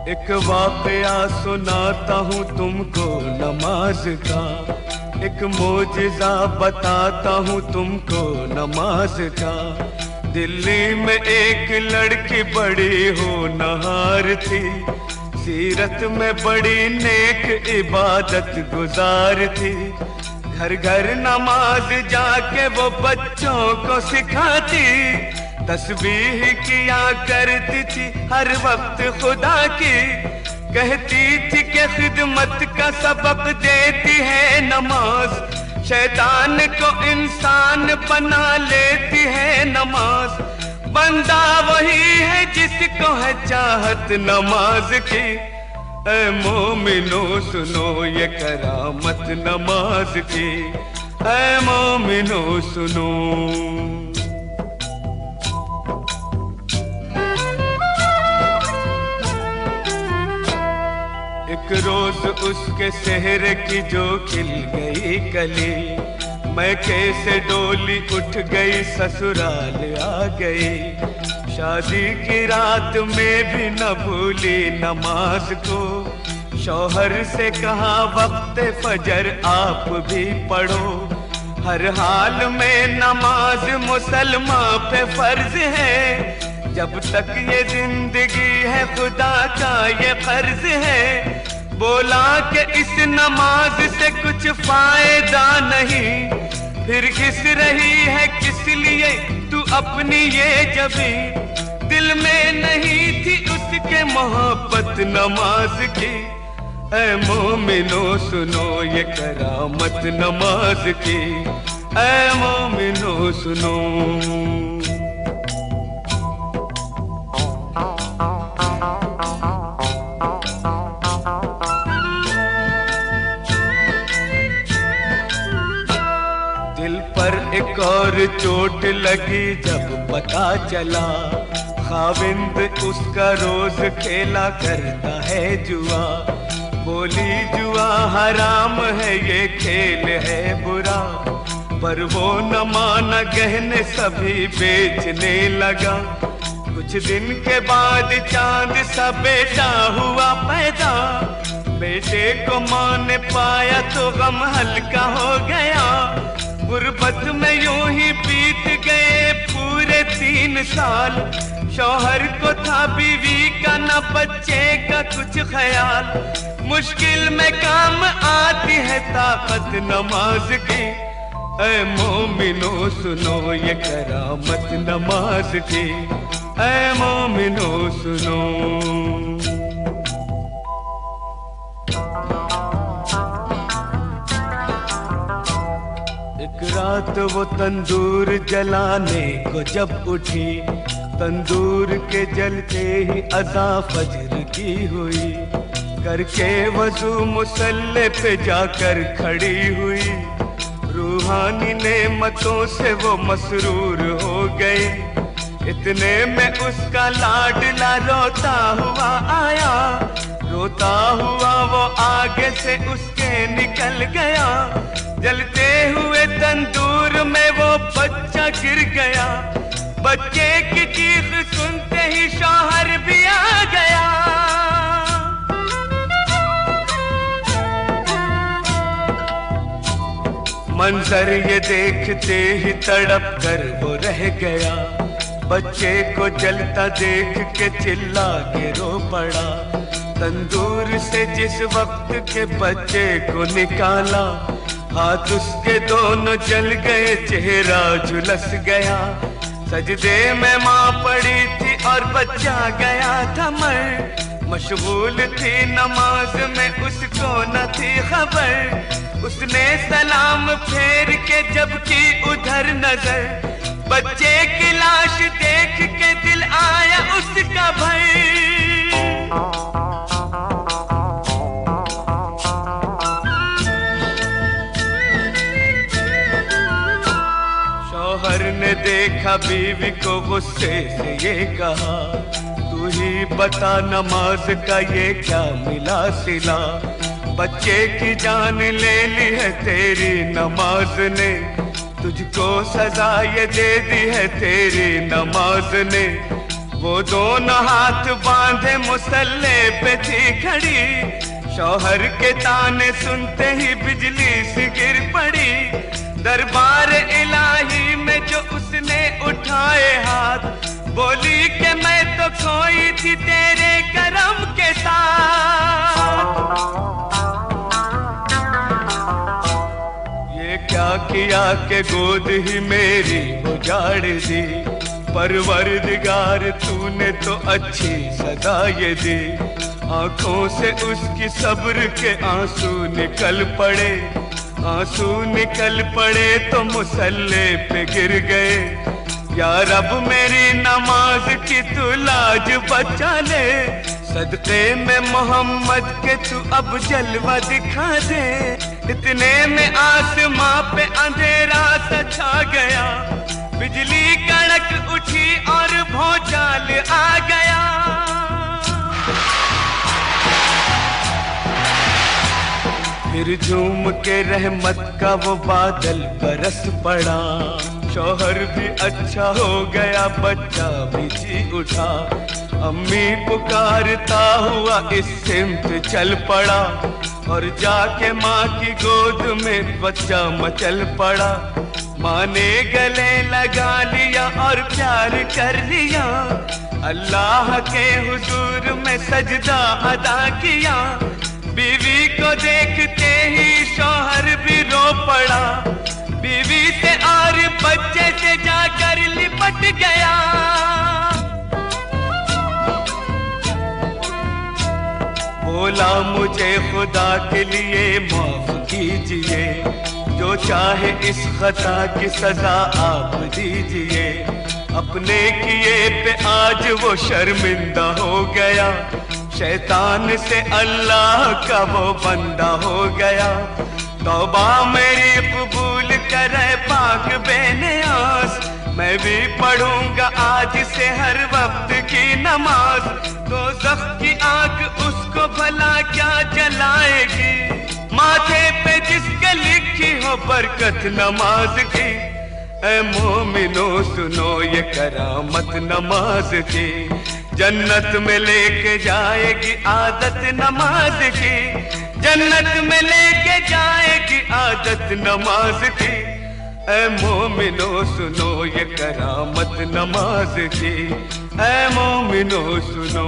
एक वाकया सुनाता हूँ तुमको नमाज का, एक मोजिज़ा बताता हूँ तुमको नमाज का। दिल्ली में एक लड़की बड़ी होनहार थी, सीरत में बड़ी नेक इबादत गुजार थी। घर घर नमाज जाके वो बच्चों को सिखाती, तस्बीह किया करती थी हर वक्त खुदा की। कहती थी कि खिदमत का सबक देती है नमाज, शैतान को इंसान बना लेती है नमाज। बंदा वही है जिसको है चाहत नमाज की। ऐ मोमिनो सुनो ये करामत नमाज की, ऐ मोमिनो सुनो। एक रोज उसके सेहरे की जो खिल गई कली, मैं कैसे डोली उठ गई ससुराल आ गई। शादी की रात में भी न भूली नमाज को, शौहर से कहा वक्त फजर आप भी पढ़ो। हर हाल में नमाज मुसलमान पे फर्ज है, जब तक ये जिंदगी है खुदा का ये फर्ज है। बोला कि इस नमाज से कुछ फायदा नहीं, फिर घिस रही है किस लिए तू अपनी ये जबी। दिल में नहीं थी उसके मोहब्बत नमाज की। ऐ मोमिनो सुनो ये करामत नमाज की, ऐ मोमिनो सुनो। दिल पर एक और चोट लगी जब पता चला, खाविंद उसका रोज खेला करता है जुआ। बोली जुआ हराम है ये खेल है बुरा, पर वो न माना गहने सभी बेचने लगा। कुछ दिन के बाद चांद सा बेटा हुआ पैदा, बेटे को माँ ने पाया तो गम हल्का हो गया। गुर्बत में यूं ही बीत गए पूरे 3 साल, शौहर को था बीवी का न बच्चे का कुछ ख्याल। मुश्किल में काम आती है ताकत नमाज की, ऐ मोमिनो सुनो ये करामत नमाज की, ऐ मोमिनो सुनो। एक रात वो तंदूर जलाने को जब उठी, तंदूर के जलते ही अज़ा फजर की हुई। करके वज़ू मुसल्ले पे जाकर खड़ी हुई, रूहानी नेमतों से वो मसरूर हो गई। इतने में उसका लाडला रोता हुआ आया, रोता हुआ वो आगे से उसके निकल गया। जलते हुए तंदूर में वो बच्चा गिर गया, बच्चे की चीख सुनते ही शौहर भी आ गया। मंजर ये देखते ही तड़प कर वो रह गया, बच्चे को जलता देख के चिल्ला के रो पड़ा। तंदूर से जिस वक्त के बच्चे को निकाला, हाथ उसके दोनों जल गए, चेहरा झुलस गया। सजदे में माँ पड़ी थी और बच्चा गया था मर, मशगूल थी नमाज में उसको न थी खबर। उसने सलाम फेर के जब की उधर नजर, बच्चे की लाश देख के दिल आया उसका भय। शौहर ने देखा बीवी को गुस्से से ये कहा, तू ही बता नमाज का ये क्या मिला सिला। बच्चे की जान ले ली है तेरी नमाज ने, तुझको सजा ये दे दी है तेरी नमाज ने। वो दोनों हाथ बांधे मुसल्ले पे थी खड़ी, शौहर के ताने सुनते ही बिजली सी गिर पड़ी। दरबार इलाही में जो उसने उठाए हाथ, बोली कि मैं तो खोई थी तेरे करम के साथ। ये क्या किया कि गोद ही मेरी उजाड़ दी, परवरदिगार तूने तो अच्छी सदा ये दी। आंखों से उसकी सब्र के आंसू निकल पड़े, आंसू निकल पड़े तो मुसल्ले पे गिर गए। या रब मेरी नमाज की तू लाज बचा ले, सदके में मोहम्मद के तू अब जलवा दिखा दे। इतने में आसमां पे अंधेरा सा छा गया, बिजली कड़क उठी और भौचाल आ गया। फिर झूम के रहमत का वो बादल बरस पड़ा, शौहर भी अच्छा हो गया, बच्चा भी जी उठा। अम्मी पुकारता हुआ इस सिमत चल पड़ा, और जाके माँ की गोद में बच्चा मचल पड़ा। माँ ने गले लगा लिया और प्यार कर लिया, अल्लाह के हुजूर में सजदा अदा किया। बीवी को देखते ही शौहर भी रो पड़ा, बीवी से और बच्चे से जाकर लिपट गया। बोला मुझे खुदा के लिए माफ कीजिए, जो चाहे इस खता की सजा आप दीजिए। अपने किए पे आज वो शर्मिंदा हो गया, शैतान से अल्लाह का वो बंदा हो गया। तौबा मेरी कबूल करे पाक बेनियाज, मैं भी पढ़ूंगा आज से हर वक्त की नमाज। दोज़ख की आग उसको भला क्या जलाएगी, माथे पे जिसके लिखी हो बरकत नमाज की। ऐ मोमिनो सुनो ये करामत नमाज की, जन्नत में लेके जाएगी आदत नमाज की, जन्नत में लेके जाएगी आदत नमाज की। ऐ मोमिनो सुनो ये करामत नमाज की, ऐ मोमिनो सुनो।